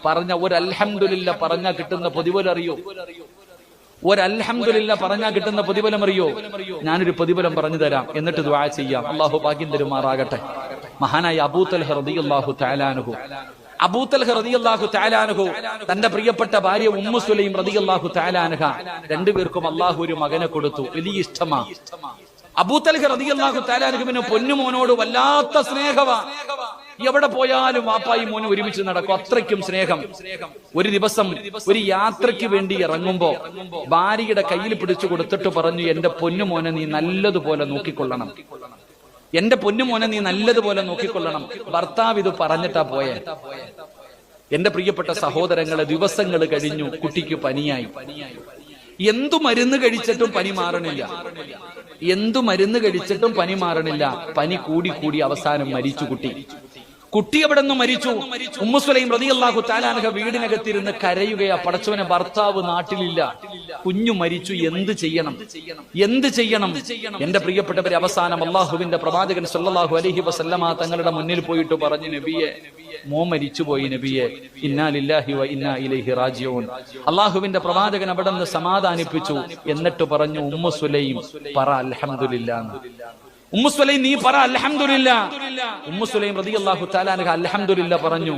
പറഞ്ഞ ഒരു അൽഹംദുലില്ലാ പറഞ്ഞാൽ കിട്ടുന്ന പ്രതിഫലം അറിയോ? ഒരു അൽഹംദുലില്ലാ പറഞ്ഞാൽ കിട്ടുന്ന പ്രതിഫലം അറിയോ? ഞാനൊരു പ്രതിഫലം പറഞ്ഞു തരാം, എന്നിട്ട് ദുആ ചെയ്യാം. അള്ളാഹു ഭാഗ്യം തരുമാറാകട്ടെ. മഹാനായ അബൂ തൽഹ റളിയല്ലാഹു തആല അൻഹു, അബൂ തൽഹ റളിയല്ലാഹു തആല അൻഹു തന്റെ പ്രിയപ്പെട്ട ഭാര്യ ഉമ്മു സുലൈം റളിയല്ലാഹു തആല അൻഹ രണ്ടുപേർക്കും അള്ളാഹു ഒരു മകനെ കൊടുത്തു. വലിയ ഇഷ്ടമാ. അബൂ തൽഹ റളിയല്ലാഹു തആല അൻഹുവിന് പൊന്നുമോനോട് വല്ലാത്ത സ്നേഹമാ. എവിടെ പോയാലും വാപ്പായി മോനും ഒരുമിച്ച് നടക്കും, അത്രയ്ക്കും സ്നേഹം. ഒരു ദിവസം ഒരു യാത്രയ്ക്ക് വേണ്ടി ഇറങ്ങുമ്പോ ഭാര്യയുടെ കയ്യിൽ പിടിച്ചു കൊടുത്തിട്ട് പറഞ്ഞു, എന്റെ പൊന്നുമോനെ നീ നല്ലതുപോലെ നോക്കിക്കൊള്ളണം, എന്റെ പൊന്നുമോനെ നീ നല്ലതുപോലെ നോക്കിക്കൊള്ളണം. ഭർത്താവ് ഇത് പറഞ്ഞിട്ടാ പോയെ. എന്റെ പ്രിയപ്പെട്ട സഹോദരങ്ങളെ, ദിവസങ്ങൾ കഴിഞ്ഞു, കുട്ടിക്ക് പനിയായി. എന്തു മരുന്ന് കഴിച്ചിട്ടും പനി മാറണില്ല, എന്തു മരുന്ന് കഴിച്ചിട്ടും പനി മാറണില്ല. പനി കൂടി കൂടി അവസാനം മരിച്ചു കുട്ടി. കുട്ടി എവിടെ നിന്ന് മരിച്ചു? ഉമ്മു സുലൈം റളിയല്ലാഹു തആല അൻഹ വീടിനകത്തിരുന്ന് കരയുകയാ. പടച്ചവനെ, ഭർത്താവ് നാട്ടിലില്ല, കുഞ്ഞു മരിച്ചു, എന്ത് ചെയ്യണം, എന്ത് ചെയ്യണം? എന്റെ പ്രിയപ്പെട്ടവരെ, അവസാനം അള്ളാഹുവിന്റെ പ്രവാചകൻ സല്ലല്ലാഹു അലൈഹി വസല്ലമ തങ്ങളുടെ മുന്നിൽ പോയിട്ട് പറഞ്ഞു, നബിയെ, മോൻ മരിച്ചുപോയി നബിയെ, ഇന്നാ ലില്ലാഹി വ ഇന്നാ ഇലൈഹി റാജിഊൻ. അള്ളാഹുവിന്റെ പ്രവാചകൻ അവിടെ നിന്ന് സമാധാനിപ്പിച്ചു. എന്നിട്ട് പറഞ്ഞു, ഉമ്മു സുലൈം പറ അൽഹംദുലില്ലാ. ഉമ്മു സുലൈം നീ പറ അൽഹംദുലില്ലാ. ഉമ്മു സുലൈം റളിയല്ലാഹു തആല അൻഹ അൽഹംദുലില്ലാ പറഞ്ഞു.